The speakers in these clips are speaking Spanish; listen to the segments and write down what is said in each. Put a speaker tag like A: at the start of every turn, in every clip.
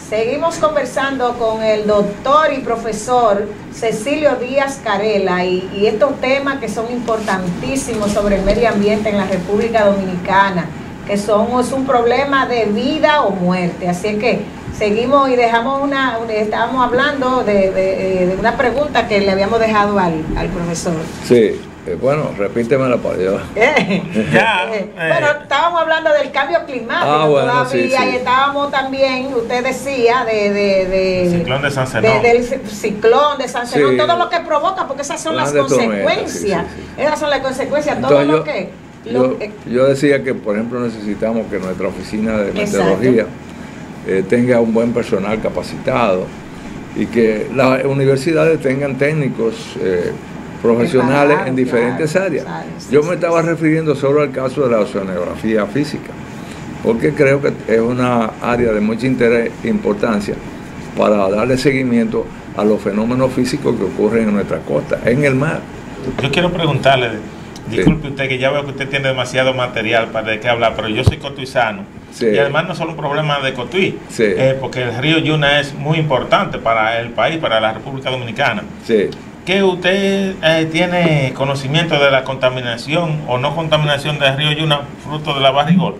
A: Seguimos conversando con el doctor y profesor Cecilio Díaz Carela y estos temas que son importantísimos sobre el medio ambiente en la República Dominicana, que es un problema de vida o muerte. Así es que seguimos y dejamos estábamos hablando de una pregunta que le habíamos dejado al profesor.
B: Sí. Bueno, repítemela para allá.
A: Bueno, estábamos hablando del cambio climático
B: bueno,
A: todavía,
B: sí.
A: Y estábamos también, usted decía,
C: ciclón de San Zenón.
A: del ciclón de San Zenón,
B: Sí.
A: todo lo que provoca, porque esas son las consecuencias. Esas son las consecuencias,
B: Entonces,
A: todo lo que...
B: Yo decía que, por ejemplo, necesitamos que nuestra oficina de meteorología tenga un buen personal capacitado y que las universidades tengan técnicos profesionales en diferentes áreas. Yo me estaba refiriendo solo al caso de la oceanografía física, porque creo que es una área de mucho interés e importancia para darle seguimiento a los fenómenos físicos que ocurren en nuestra costa, en el mar.
C: Yo quiero preguntarle, disculpe usted, que ya veo que usted tiene demasiado material para de qué hablar, pero yo soy cotuizano. Sí. Y además no es solo un problema de Cotuí, porque el río Yuna es muy importante para el país, para la República Dominicana.
B: Sí.
C: ¿Qué usted tiene conocimiento de la contaminación o no contaminación del río Yuna fruto de la barrigol?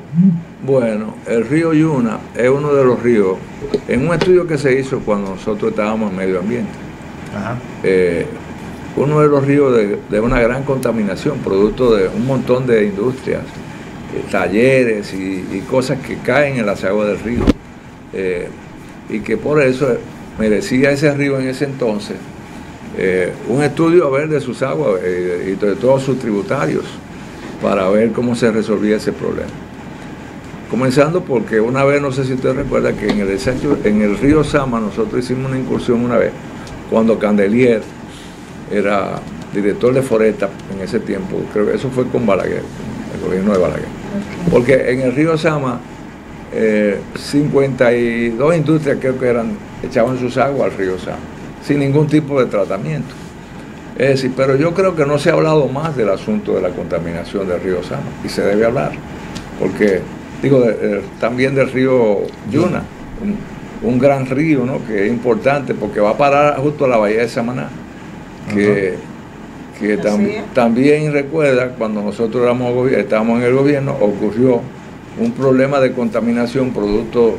B: Bueno, el río Yuna es uno de los ríos, en un estudio que se hizo cuando nosotros estábamos en medio ambiente, uno de los ríos de una gran contaminación, producto de un montón de industrias, talleres y cosas que caen en las aguas del río, y que por eso merecía ese río en ese entonces un estudio a ver de sus aguas y de todos sus tributarios para ver cómo se resolvía ese problema. Comenzando porque una vez, no sé si usted recuerda, que en el río Sama nosotros hicimos una incursión una vez, cuando Candelier era director de Foresta en ese tiempo, creo que eso fue con Balaguer, el gobierno de Balaguer. Porque en el río Sama 52 industrias creo que echaban sus aguas al río Sama, sin ningún tipo de tratamiento. Es decir, pero yo creo que no se ha hablado más del asunto de la contaminación del río Sama, y se debe hablar, porque, digo, también del río Yuna, un gran río, ¿no?, que es importante porque va a parar justo a la bahía de Samaná, que también recuerda, cuando nosotros estábamos en el gobierno, ocurrió un problema de contaminación producto,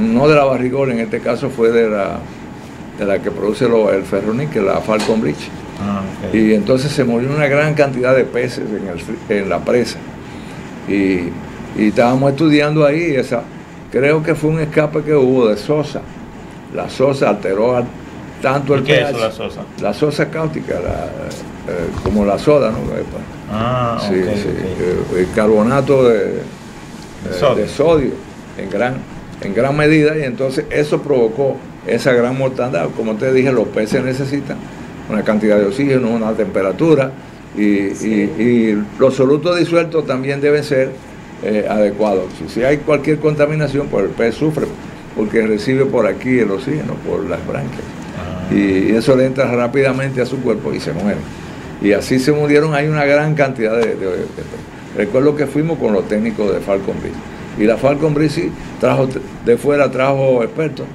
B: no de la barrigol, en este caso fue de la que produce el ferroníquel, la Falcon Bridge. Y entonces se murió una gran cantidad de peces en la presa. Y estábamos estudiando ahí, creo que fue un escape que hubo de sosa. La sosa alteró tanto el pH.
C: ¿Qué es la sosa?
B: La sosa cáustica, como la soda, ¿no? Sí. El carbonato de sodio en gran medida, y entonces eso provocó esa gran mortandad. Como te dije, los peces necesitan una cantidad de oxígeno, una temperatura, y los solutos disueltos también deben ser adecuados. Si hay cualquier contaminación, pues el pez sufre, porque recibe por aquí el oxígeno, por las branquias, y eso le entra rápidamente a su cuerpo y se muere. Y así se murieron, hay una gran cantidad de recuerdo que fuimos con los técnicos de Falcon Bridge, y la Falcon Bridge sí trajo expertos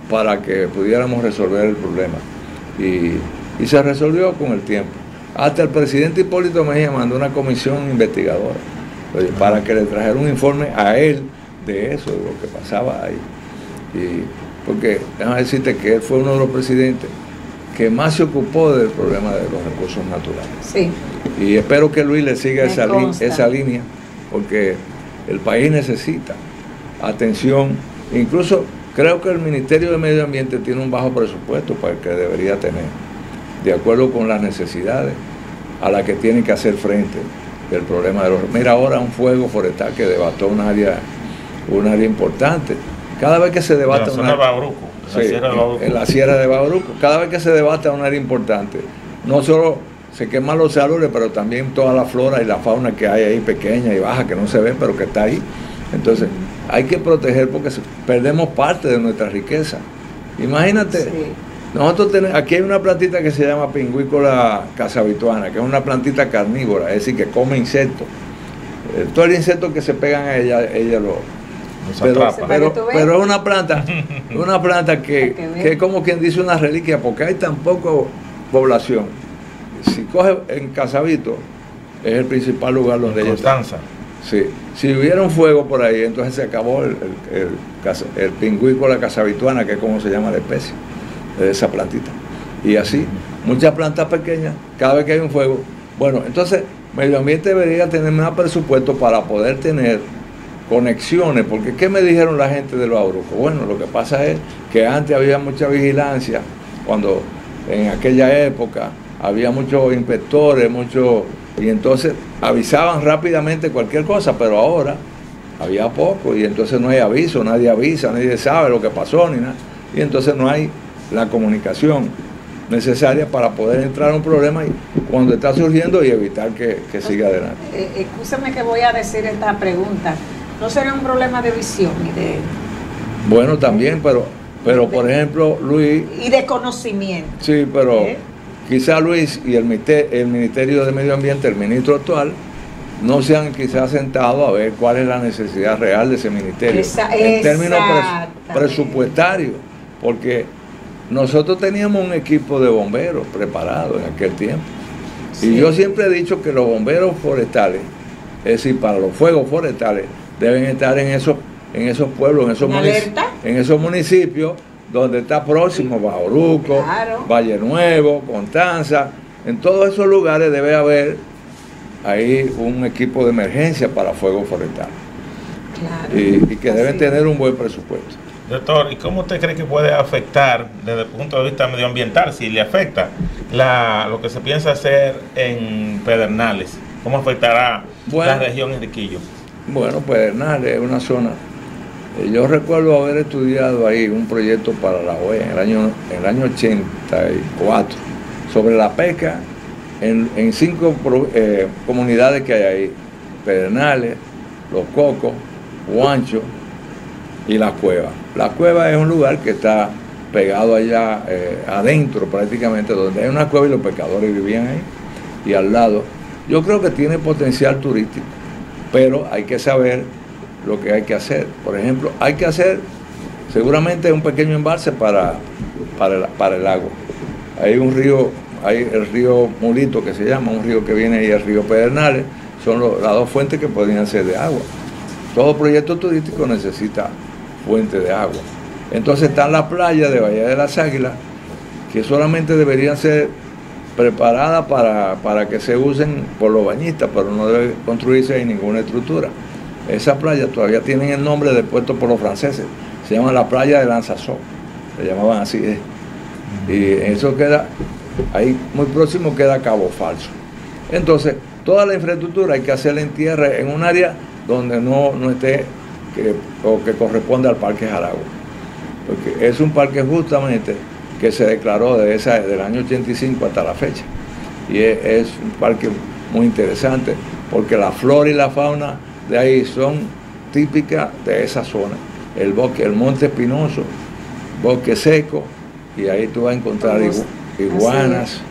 B: para que pudiéramos resolver el problema, y se resolvió con el tiempo. Hasta el presidente Hipólito Mejía mandó una comisión investigadora para que le trajera un informe a él de eso, de lo que pasaba ahí. Porque déjame decirte que él fue uno de los presidentes que más se ocupó del problema de los recursos naturales.
A: Sí.
B: Y espero que Luis le siga esa línea, porque el país necesita atención. Incluso creo que el Ministerio de Medio Ambiente tiene un bajo presupuesto para el que debería tener, de acuerdo con las necesidades a las que tienen que hacer frente del problema de los... Mira ahora un fuego forestal que devastó un área importante. Cada vez que se debata en la Sierra de Bauruco, cada vez que se debata un área importante, no solo se queman los árboles, pero también toda la flora y la fauna que hay ahí, pequeña y baja, que no se ve, pero que está ahí. Entonces, hay que proteger porque perdemos parte de nuestra riqueza. Imagínate, nosotros tenemos, aquí hay una plantita que se llama Pingüícola casabituana, que es una plantita carnívora, es decir, que come insectos. Todo el insecto que se pegan a ella pero es una planta que es como quien dice una reliquia, porque hay tan poca población. Si coge en Casavito, es el principal lugar donde ella está. Sí. Si hubiera un fuego por ahí, entonces se acabó el pingüícola casavituana, que es como se llama la especie de esa plantita. Y así, muchas plantas pequeñas, cada vez que hay un fuego. Bueno, entonces, medio ambiente debería tener más presupuesto para poder tener conexiones, porque ¿qué me dijeron la gente de los Aurucos? Bueno, lo que pasa es que antes había mucha vigilancia, cuando en aquella época había muchos inspectores, y entonces avisaban rápidamente cualquier cosa, pero ahora había poco, y entonces no hay aviso, nadie avisa, nadie sabe lo que pasó, ni nada, y entonces no hay la comunicación necesaria para poder entrar a un problema y cuando está surgiendo y evitar que siga adelante.
A: Escúchame que voy a decir esta pregunta. ¿No será un problema de visión y de...?
B: Bueno, también, pero por ejemplo, Luis...
A: Y de conocimiento.
B: Sí, pero quizá Luis y el Ministerio de Medio Ambiente, el ministro actual, no se han quizás sentado a ver cuál es la necesidad real de ese ministerio. En términos presupuestarios, porque nosotros teníamos un equipo de bomberos preparado en aquel tiempo. Sí. Y yo siempre he dicho que los bomberos forestales, es decir, para los fuegos forestales, deben estar en esos pueblos, en esos municipios donde está próximo Bauruco, claro, Valle Nuevo, Constanza. En todos esos lugares debe haber ahí un equipo de emergencia para fuego forestal. Claro, y que deben tener un buen presupuesto.
C: Doctor, ¿y cómo usted cree que puede afectar desde el punto de vista medioambiental, si le afecta lo que se piensa hacer en Pedernales? ¿Cómo afectará la región en Enriquillo?
B: Bueno, Pedernales es una zona. Yo recuerdo haber estudiado ahí un proyecto para la OEA en el año 84 sobre la pesca en 5 comunidades que hay ahí: Pedernales, Los Cocos, Huancho y Las Cuevas. Las Cuevas es un lugar que está pegado allá adentro prácticamente, donde hay una cueva y los pescadores vivían ahí, y al lado. Yo creo que tiene potencial turístico, pero hay que saber lo que hay que hacer. Por ejemplo, hay que hacer seguramente un pequeño embalse para el agua. Hay un río, hay el río Mulito, que se llama, un río que viene ahí, el río Pedernales, son las dos fuentes que podrían ser de agua. Todo proyecto turístico necesita fuente de agua. Entonces están las playas de Bahía de las Águilas, que solamente deberían ser preparadas para que se usen por los bañistas, pero no debe construirse en ninguna estructura. Esas playas todavía tienen el nombre depuesto por los franceses, se llama la playa de Lanzasó, le llamaban así. Y eso queda, ahí muy próximo queda Cabo Falso. Entonces, toda la infraestructura hay que hacerla en tierra, en un área donde no esté, que corresponde al Parque Jaragua, porque es un parque justamente que se declaró del año 85 hasta la fecha, y es un parque muy interesante, porque la flora y la fauna de ahí son típicas de esa zona. El bosque, el monte espinoso, bosque seco, y ahí tú vas a encontrar iguanas.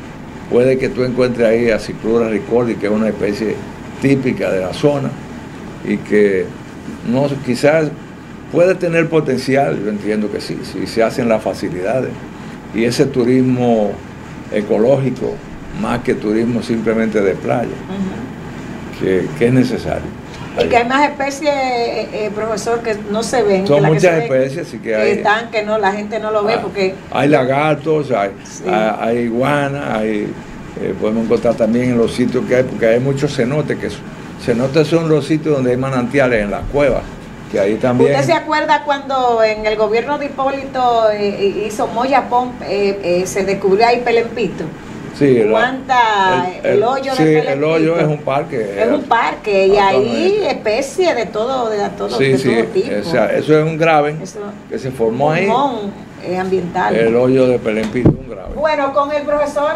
B: Puede que tú encuentres ahí a Ciclura ricordi, que es una especie típica de la zona y que no, quizás puede tener potencial. Yo entiendo que sí, si se hacen las facilidades y ese turismo ecológico más que turismo simplemente de playa, que es necesario.
A: Y que hay más especies, profesor, que no se ven.
B: Son muchas especies, sí que hay.
A: Están, que no, la gente no lo ve porque...
B: Hay lagartos, hay iguanas, podemos encontrar también en los sitios que hay, porque hay muchos cenotes, cenotes son los sitios donde hay manantiales en las cuevas, que ahí también...
A: ¿Usted se acuerda cuando en el gobierno de Hipólito hizo Moyapón, se descubrió ahí Pelempito?
B: Sí,
A: el hoyo de Pelempito.
B: El hoyo es un parque.
A: Es un parque y ahí especies de todo tipo.
B: O sea, eso es un graben que se formó ahí.
A: Ambiental.
B: El hoyo de Pelempito, un graben.
A: Bueno, con el profesor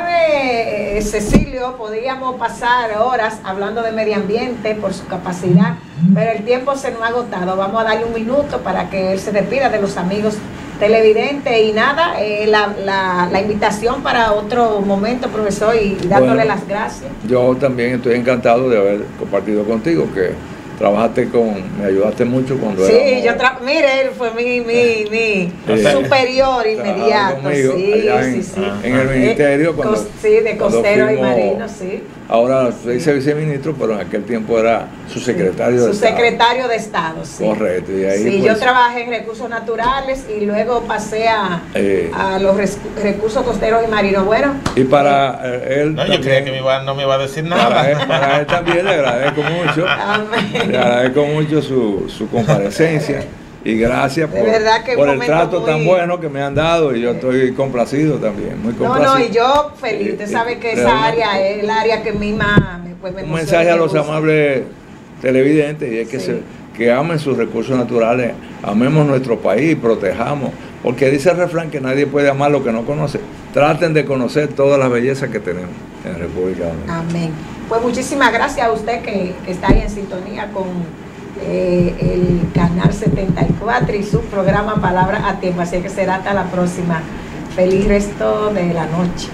A: Cecilio podríamos pasar horas hablando de medio ambiente por su capacidad, pero el tiempo se nos ha agotado. Vamos a darle un minuto para que él se despida de los amigos televidente y nada, la invitación para otro momento, profesor, y dándole las gracias.
B: Yo también estoy encantado de haber compartido contigo, que trabajaste me ayudaste mucho cuando
A: sí, mire, él fue mi superior inmediato,
B: conmigo, en el ministerio,
A: de costeros y marinos, sí.
B: Ahora se dice viceministro, pero en aquel tiempo era su secretario de Estado.
A: Su secretario de Estado, sí.
B: Correcto. Y ahí,
A: sí, yo trabajé en recursos naturales y luego pasé a los recursos costeros y marinos. Bueno.
B: Y para él.
C: No, yo creía que no me iba a decir nada.
B: Para él también le agradezco mucho.
A: Amén.
B: Le agradezco mucho su comparecencia. Y gracias por el trato tan bueno que me han dado, y yo estoy complacido también, muy complacido.
A: No, y yo feliz. Usted sabe que esa área es el área que misma me
B: un mensaje a los amables televidentes, y es que amen sus recursos naturales, amemos nuestro país, protejamos, porque dice el refrán que nadie puede amar lo que no conoce. Traten de conocer todas las bellezas que tenemos en República Dominicana.
A: Amén. Pues muchísimas gracias a usted que está ahí en sintonía con el canal 74 y su programa Palabra a Tiempo. Así que será hasta la próxima. Feliz resto de la noche.